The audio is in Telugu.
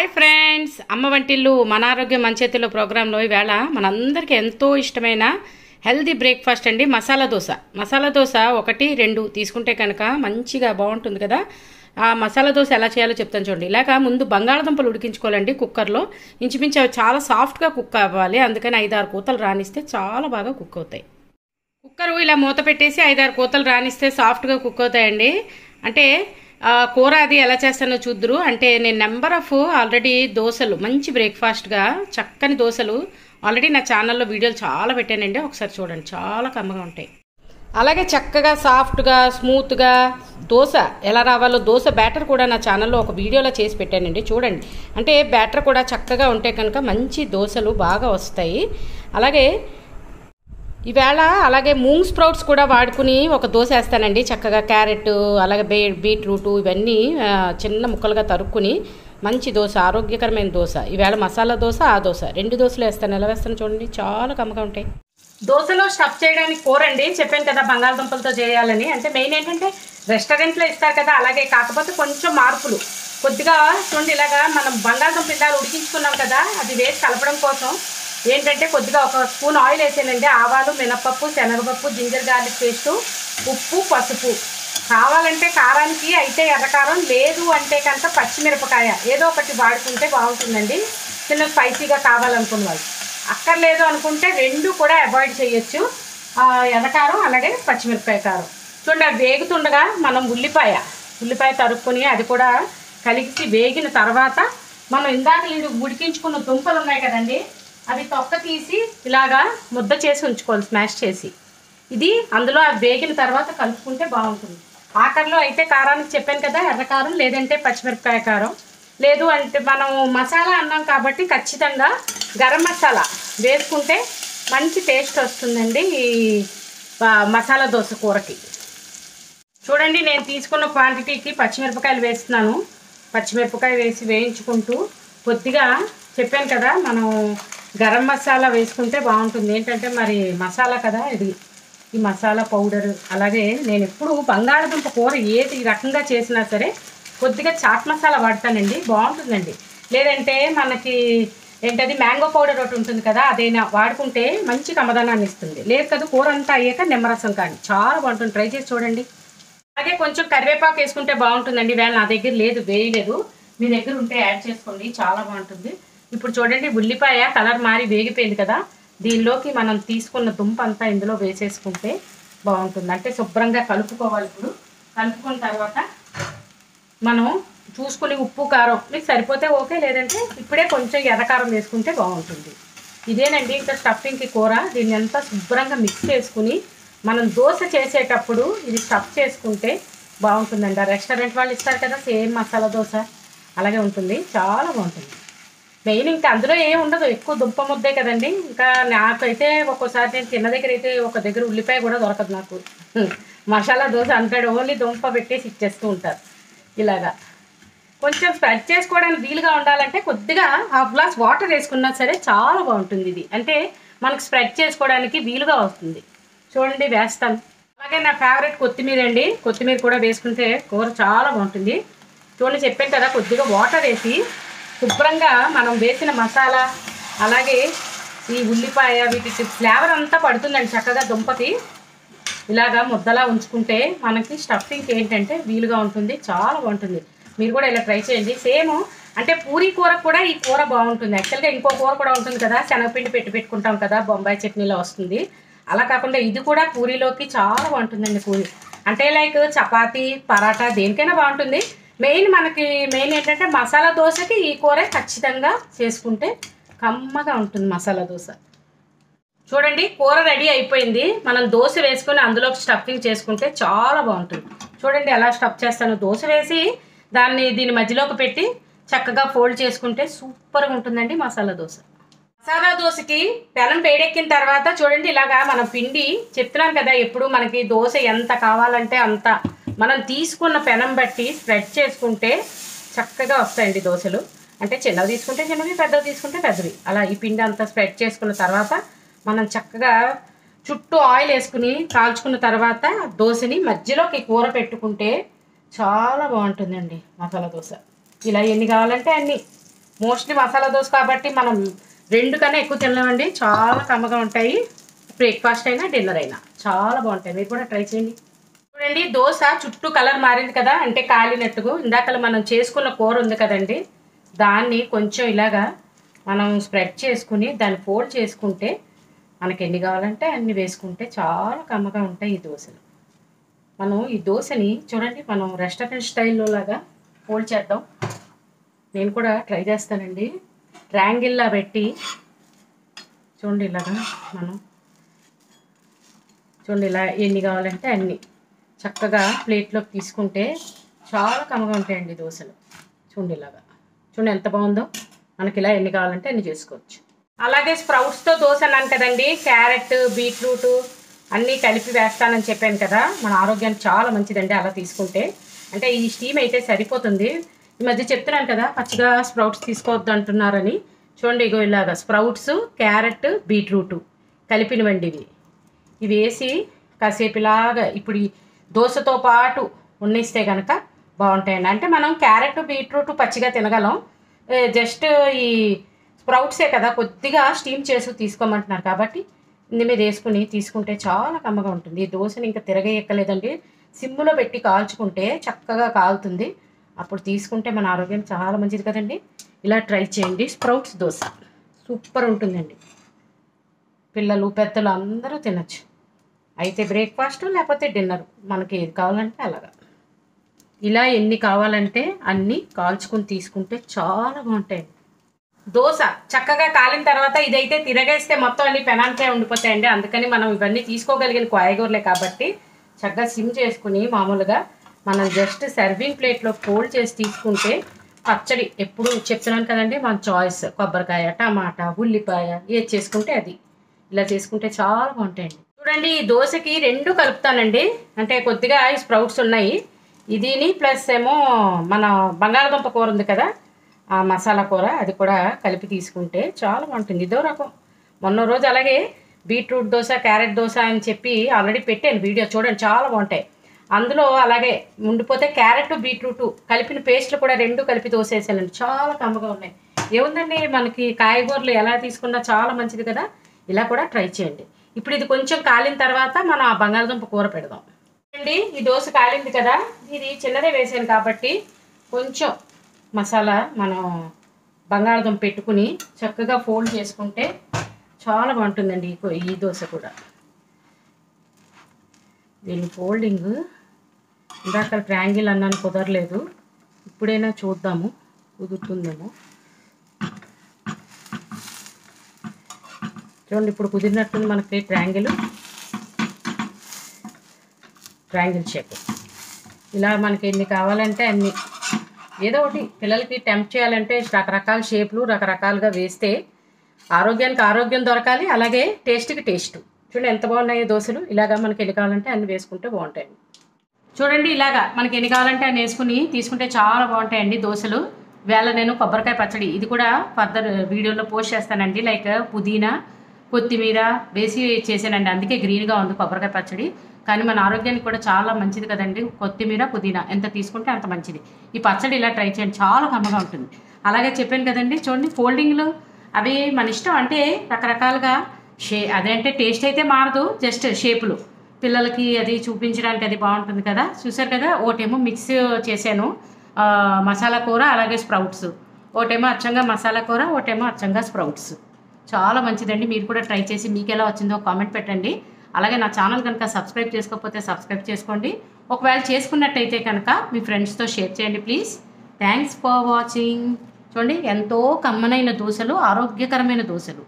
హాయ్ ఫ్రెండ్స్, అమ్మ వంటిల్లు మన ఆరోగ్యం మన చేతిలో ప్రోగ్రాంలో ఈవేళ మనందరికీ ఎంతో ఇష్టమైన హెల్దీ బ్రేక్ఫాస్ట్ అండి మసాలా దోశ. మసాలా దోశ 1-2 తీసుకుంటే కనుక మంచిగా బాగుంటుంది కదా. ఆ మసాలా దోశ ఎలా చేయాలో చెప్తాను చూడండి. ఇలాగ ముందు బంగాళదుంపలు ఉడికించుకోవాలండి కుక్కర్లో. ఇంచుమించు అవి చాలా సాఫ్ట్గా కుక్ అవ్వాలి, అందుకని 5-6 కూతలు రానిస్తే చాలా బాగా కుక్ అవుతాయి. కుక్కరు ఇలా మూత పెట్టేసి 5-6 కూతలు రానిస్తే సాఫ్ట్గా కుక్ అవుతాయండి. అంటే కూర అది ఎలా చేస్తానో చూద్దరు. అంటే నేను నెంబర్ ఆఫ్ ఆల్రెడీ దోశలు, మంచి బ్రేక్ఫాస్ట్గా చక్కని దోశలు ఆల్రెడీ నా ఛానల్లో వీడియోలు చాలా పెట్టానండి, ఒకసారి చూడండి, చాలా కమ్మగా ఉంటాయి. అలాగే చక్కగా సాఫ్ట్గా స్మూత్గా దోశ ఎలా రావాలో దోశ బ్యాటర్ కూడా నా ఛానల్లో ఒక వీడియోలో చేసి పెట్టానండి, చూడండి. అంటే బ్యాటర్ కూడా చక్కగా ఉంటే కనుక మంచి దోశలు బాగా వస్తాయి. అలాగే ఈవేళ అలాగే మూంగ్ స్ప్రౌట్స్ కూడా వాడుకుని ఒక దోశ వేస్తానండి. చక్కగా క్యారెట్ అలాగే బీట్రూట్ ఇవన్నీ చిన్న ముక్కలుగా తరుక్కుని మంచి దోశ, ఆరోగ్యకరమైన దోశ. ఈవేళ మసాలా దోశ, ఆ దోశ 2 దోశలు వేస్తాను. ఎలా వేస్తాను చూడండి, చాలా కమ్మగా ఉంటాయి. దోశలో స్టఫ్ చేయడానికి కూర అండి, చెప్పాను కదా బంగాళదుంపలతో చేయాలని. అంటే మెయిన్ ఏంటంటే రెస్టారెంట్లో ఇస్తారు కదా, అలాగే కాకపోతే కొంచెం మార్పులు కొద్దిగా చూడండి. ఇలాగా మనం బంగాళదుంప ఇలా ఉడికించుకున్నాం కదా, అది వేసి కలపడం కోసం ఏంటంటే కొద్దిగా 1 స్పూన్ ఆయిల్ వేసానండి. ఆవాలు, మినపప్పు, శనగపప్పు, జింజర్ గార్లిక్ పేస్టు, ఉప్పు, పసుపు. కావాలంటే కారానికి అయితే ఎర్రకారం, లేదు అంటే కనుక పచ్చిమిరపకాయ ఏదో ఒకటి వాడుకుంటే బాగుంటుందండి. చిన్న స్పైసీగా కావాలనుకున్న వాళ్ళు. అక్కర్లేదు అనుకుంటే 2 కూడా అవాయిడ్ చేయొచ్చు, ఎర్రకారం అలాగే పచ్చిమిరపకాయ కారం. చూడండి, అది వేగుతుండగా మనం ఉల్లిపాయ తరుక్కుని అది కూడా కలిసి వేగిన తర్వాత మనం ఇందాక ఉడికించుకున్న దుంపలు ఉన్నాయి కదండి, అవి తొక్క తీసి ఇలాగా ముద్ద చేసి ఉంచుకోవాలి, స్మాష్ చేసి. ఇది అందులో అవి వేగిన తర్వాత కలుపుకుంటే బాగుంటుంది. ఆఖరిలో అయితే కారానికి చెప్పాను కదా, ఎర్రకారం లేదంటే పచ్చిమిరపకాయ కారం. లేదు అంటే మనం మసాలా అన్నాం కాబట్టి ఖచ్చితంగా గరం మసాలా వేసుకుంటే మంచి టేస్ట్ వస్తుందండి ఈ మసాలా దోశ కూరకి. చూడండి, నేను తీసుకున్న క్వాంటిటీకి పచ్చిమిరపకాయలు వేస్తున్నాను. పచ్చిమిరపకాయ వేసి వేయించుకుంటూ కొద్దిగా చెప్పాను కదా, మనం గరం మసాలా వేసుకుంటే బాగుంటుంది. ఏంటంటే మరి మసాలా కదా ఇది, ఈ మసాలా పౌడర్. అలాగే నేను ఎప్పుడు బంగాళదుంప కూర ఏది రకంగా చేసినా సరే కొద్దిగా చాట్ మసాలా వాడతానండి, బాగుంటుందండి. లేదంటే మనకి ఏంటది మ్యాంగో పౌడర్ ఒకటి ఉంటుంది కదా, అదైనా వాడుకుంటే మంచి కమ్మదనాన్ని ఇస్తుంది. లేదు కదా, కూర అంతా అయ్యాక నిమ్మరసం కానీ చాలా బాగుంటుంది, ట్రై చేసి చూడండి. అలాగే కొంచెం కరివేపాకు వేసుకుంటే బాగుంటుందండి. వేళ నా దగ్గర లేదు, వేయలేదు, మీ దగ్గర ఉంటే యాడ్ చేసుకోండి, చాలా బాగుంటుంది. ఇప్పుడు చూడండి, ఉల్లిపాయ కలర్ మారి వేగిపోయింది కదా, దీనిలోకి మనం తీసుకున్న దుంప అంతా ఇందులో వేసేసుకుంటే బాగుంటుంది. అంటే శుభ్రంగా కలుపుకోవాలి. ఇప్పుడు కలుపుకున్న తర్వాత మనం చూసుకుని ఉప్పు కారం మీకు సరిపోతే ఓకే, లేదంటే ఇప్పుడే కొంచెం ఎర్రకారం వేసుకుంటే బాగుంటుంది. ఇదేనండి ఇంకా స్టఫింగ్కి కూర. దీన్ని అంతా శుభ్రంగా మిక్స్ చేసుకుని మనం దోశ చేసేటప్పుడు ఇది స్టఫ్ చేసుకుంటే బాగుంటుందండి. ఆ రెస్టారెంట్ వాళ్ళు ఇస్తారు కదా సేమ్ మసాలా దోశ, అలాగే ఉంటుంది, చాలా బాగుంటుంది. మెయిన్ ఇంకా అందులో ఏం ఉండదు, ఎక్కువ దుంప ముద్దే కదండి. ఇంకా నాకైతే ఒక్కోసారి నేను తిన్న దగ్గర అయితే ఒక దగ్గర ఉల్లిపాయ కూడా దొరకదు నాకు. మసాలా దోశ అంటాడు, ఓన్లీ దుంప పెట్టేసి ఇచ్చేస్తూ ఉంటారు. ఇలాగా కొంచెం స్ప్రెడ్ చేసుకోవడానికి వీలుగా ఉండాలంటే కొద్దిగా 1/2 గ్లాస్ వాటర్ వేసుకున్నా సరే చాలా బాగుంటుంది ఇది. అంటే మనకు స్ప్రెడ్ చేసుకోవడానికి వీలుగా వస్తుంది. చూడండి, వేస్తాను. అలాగే నా ఫేవరెట్ కొత్తిమీర అండి, కొత్తిమీర కూడా వేసుకుంటే కూర చాలా బాగుంటుంది. చూడండి, చెప్పాను కదా, కొద్దిగా వాటర్ వేసి శుభ్రంగా మనం వేసిన మసాలా అలాగే ఈ ఉల్లిపాయ వీటికి ఫ్లేవర్ అంతా పడుతుందండి చక్కగా దుంపకి. ఇలాగా ముద్దలా ఉంచుకుంటే మనకి స్టఫింగ్ ఏంటంటే వీలుగా ఉంటుంది, చాలా బాగుంటుంది. మీరు కూడా ఇలా ట్రై చేయండి. సేమ్ అంటే పూరీ కూర కూడా ఈ కూర బాగుంటుంది. యాక్చువల్గా ఇంకో కూర కూడా ఉంటుంది కదా, శనగపిండి పెట్టుకుంటాం కదా, బొంబాయి చట్నీలో వస్తుంది. అలా కాకుండా ఇది కూడా పూరీలోకి చాలా బాగుంటుందండి. పూరి అంటే లైక్ చపాతీ, పరాటా దేనికైనా బాగుంటుంది. మెయిన్ ఏంటంటే మసాలా దోశకి ఈ కూర ఖచ్చితంగా చేసుకుంటే కమ్మగా ఉంటుంది మసాలా దోశ. చూడండి, కూర రెడీ అయిపోయింది. మనం దోశ వేసుకొని అందులోకి స్టఫింగ్ చేసుకుంటే చాలా బాగుంటుంది. చూడండి ఎలా స్టఫ్ చేస్తాను. దోశ వేసి దీని మధ్యలోకి పెట్టి చక్కగా ఫోల్డ్ చేసుకుంటే సూపర్గా ఉంటుందండి మసాలా దోశ. మసాలా దోశకి పెనం వేడెక్కిన తర్వాత చూడండి, ఇలాగా మనం పిండి చెప్తున్నాను కదా, ఎప్పుడు మనకి దోశ ఎంత కావాలంటే అంత మనం తీసుకున్న పెనం బట్టి స్ప్రెడ్ చేసుకుంటే చక్కగా వస్తాయండి దోశలు. అంటే చిన్నవి తీసుకుంటే చిన్నవి, పెద్దవి తీసుకుంటే పెద్దవి. అలా ఈ పిండి అంతా స్ప్రెడ్ చేసుకున్న తర్వాత మనం చక్కగా చుట్టూ ఆయిల్ వేసుకుని కాల్చుకున్న తర్వాత దోశని మధ్యలోకి కూర పెట్టుకుంటే చాలా బాగుంటుందండి మసాలా దోశ. ఇలా ఎన్ని కావాలంటే అన్ని మోస్ట్లీ మసాలా దోశ కాబట్టి మనం 2 కన్నా ఎక్కువ తినలేమండి. చాలా కమ్మగా ఉంటాయి. బ్రేక్ఫాస్ట్ అయినా డిన్నర్ అయినా చాలా బాగుంటాయి. మీరు కూడా ట్రై చేయండి. చూడండి దోశ చుట్టూ కలర్ మారింది కదా, అంటే కాలినట్టుగా. ఇందాక మనం చేసుకున్న కూర ఉంది కదండి, దాన్ని కొంచెం ఇలాగా మనం స్ప్రెడ్ చేసుకుని దాన్ని ఫోల్డ్ చేసుకుంటే మనకి ఎన్ని కావాలంటే అన్ని వేసుకుంటే చాలా కమ్మగా ఉంటాయి ఈ దోశలు. మనం ఈ దోశని చూడండి మనం రెస్టారెంట్ స్టైల్లో లాగా ఫోల్డ్ చేద్దాం. నేను కూడా ట్రై చేస్తానండి. ట్రయాంగిల్లా పెట్టి చూడండి ఇలాగా మనం చూడండి ఇలా ఎన్ని కావాలంటే అన్ని చక్కగా ప్లేట్లోకి తీసుకుంటే చాలా కమ్మగా ఉంటాయండి దోశలు. చూడండి ఇలాగా చూడండి ఎంత బాగుందో. మనకి ఇలా ఎన్ని కావాలంటే అన్ని చేసుకోవచ్చు. అలాగే స్ప్రౌట్స్తో దోశ అన్నాను కదండి, క్యారెట్ బీట్రూట్ అన్నీ కలిపి వేస్తానని చెప్పాను కదా, మన ఆరోగ్యానికి చాలా మంచిదండి అలా తీసుకుంటే. అంటే ఈ స్టీమ్ అయితే సరిపోతుంది. ఈ మధ్య చెప్తున్నాను కదా పచ్చిగా స్ప్రౌట్స్ తీసుకోవద్దు అంటున్నారని. చూడండి ఇగో ఇలాగా స్ప్రౌట్స్, క్యారెట్, బీట్రూట్ కలిపినవండి ఇవి వేసి కాసేపు ఇలాగా ఇప్పుడు ఈ దోశతో పాటు ఉన్నిస్తే కనుక బాగుంటాయండి. అంటే మనం క్యారెట్ బీట్రూట్ పచ్చిగా తినగలం, జస్ట్ ఈ స్ప్రౌట్సే కదా కొద్దిగా స్టీమ్ చేసి తీసుకోమంటున్నారు కాబట్టి ఇందు మీద వేసుకుని తీసుకుంటే చాలా కమ్మగా ఉంటుంది. ఈ దోశని ఇంకా తిరగేయక్కలేదండి, సిమ్లో పెట్టి కాల్చుకుంటే చక్కగా కాలుతుంది. అప్పుడు తీసుకుంటే మన ఆరోగ్యం చాలా మంచిది కదండి. ఇలా ట్రై చేయండి. స్ప్రౌట్స్ దోశ సూపర్ ఉంటుందండి. పిల్లలు పెద్దలు అందరూ తినచ్చు. అయితే బ్రేక్ఫాస్ట్ లేకపోతే డిన్నర్ మనకి ఏది కావాలంటే అలాగా ఇలా ఎన్ని కావాలంటే అన్నీ కాల్చుకుని తీసుకుంటే చాలా బాగుంటాయండి. దోశ చక్కగా కాలిన తర్వాత ఇదైతే తిరగేస్తే మొత్తం అన్ని పెనానికే ఉండిపోతాయండి. అందుకని మనం ఇవన్నీ తీసుకోగలిగిన కాయగూరలే కాబట్టి చక్కగా సిమ్ చేసుకుని మామూలుగా మనం జస్ట్ సర్వింగ్ ప్లేట్లో ఫోల్డ్ చేసి తీసుకుంటే పచ్చడి ఎప్పుడు చెప్తున్నాను కదండి మన చాయిస్. కొబ్బరికాయ, టమాటా, ఉల్లిపాయ ఏది చేసుకుంటే అది ఇలా చేసుకుంటే చాలా బాగుంటాయండి. చూడండి ఈ దోశకి 2 కలుపుతానండి. అంటే కొద్దిగా ఈ స్ప్రౌట్స్ ఉన్నాయి, ఇదిని ప్లస్ ఏమో మన బంగాళదుంప కూర ఉంది కదా ఆ మసాలా కూర, అది కూడా కలిపి తీసుకుంటే చాలా బాగుంటుంది. ఇదో రకం. మొన్న రోజు అలాగే బీట్రూట్ దోశ, క్యారెట్ దోశ అని చెప్పి ఆల్రెడీ పెట్టాను వీడియో, చూడండి చాలా బాగుంటాయి. అందులో అలాగే ఉండిపోతే క్యారెట్ బీట్రూట్ కలిపిన పేస్ట్లు కూడా 2 కలిపి దోశ వేసానండి, చాలా కమ్మగా ఉన్నాయి. ఏముందండి మనకి కాయగూరలు ఎలా తీసుకున్నా చాలా మంచిది కదా, ఇలా కూడా ట్రై చేయండి. ఇప్పుడు ఇది కొంచెం కాలిన తర్వాత మనం ఆ బంగాళదుంప కూర పెడదాం అండి. ఈ దోశ కాలింది కదా, ఇది చిన్నదే వేసాను కాబట్టి కొంచెం మసాలా మనం బంగాళదుంప పెట్టుకుని చక్కగా ఫోల్డ్ చేసుకుంటే చాలా బాగుంటుందండి ఈ దోశ కూడా. దీని ఫోల్డింగ్ ఇందాక ట్రయాంగిల్ అన్నాను కుదరలేదు, ఇప్పుడైనా చూద్దాము కుదురుతుందేమో. చూడండి ఇప్పుడు కుదిరినట్టుంది మనకి ట్రయాంగిల్ షేప్. ఇలా మనకి ఎన్ని కావాలంటే అన్ని ఏదో ఒకటి పిల్లలకి టెంప్ట్ చేయాలంటే రకరకాల షేప్లు రకరకాలుగా వేస్తే ఆరోగ్యానికి ఆరోగ్యం దొరకాలి, అలాగే టేస్ట్కి టేస్ట్. చూడండి ఎంత బాగున్నాయి దోశలు. ఇలాగా మనకి ఎన్ని కావాలంటే అన్ని వేసుకుంటే బాగుంటాయండి. చూడండి ఇలాగా మనకి ఎన్ని కావాలంటే అన్ని వేసుకుని తీసుకుంటే చాలా బాగుంటాయండి దోశలు. వేళ నేను కొబ్బరికాయ పచ్చడి ఇది కూడా ఫర్దర్ వీడియోలో పోస్ట్ చేస్తానండి. లైక్ పుదీనా కొత్తిమీర వేసి చేశానండి, అందుకే గ్రీన్గా ఉంది కొబ్బరికాయ పచ్చడి. కానీ మన ఆరోగ్యానికి కూడా చాలా మంచిది కదండి. కొత్తిమీర పుదీనా ఎంత తీసుకుంటే అంత మంచిది. ఈ పచ్చడి ఇలా ట్రై చేయండి, చాలా కమ్మగా ఉంటుంది. అలాగే చెప్పాను కదండి చూడండి ఫోల్డింగ్లు అవి మన ఇష్టం, అంటే రకరకాలుగా అదంటే టేస్ట్ అయితే మారదు, జస్ట్ షేపులు పిల్లలకి అది చూపించడానికి అది బాగుంటుంది కదా. చూసారు కదా, ఒకటేమో మిక్స్ చేశాను మసాలా కూర అలాగే స్ప్రౌట్స్, ఒకటేమో అచ్చంగా మసాలా కూర, ఒకటేమో అచ్చంగా స్ప్రౌట్స్. చాలా మంచిదండి. మీరు కూడా ట్రై చేసి మీకు ఎలా వచ్చిందో కామెంట్ పెట్టండి. అలాగే నా ఛానల్ కనుక సబ్స్క్రైబ్ చేసుకోకపోతే సబ్స్క్రైబ్ చేసుకోండి. ఒకవేళ చేసుకున్నట్టయితే కనుక మీ ఫ్రెండ్స్తో షేర్ చేయండి ప్లీజ్. Thanks for watching. చూడండి ఎంతో కమ్మనైన దోశలు, ఆరోగ్యకరమైన దోశలు.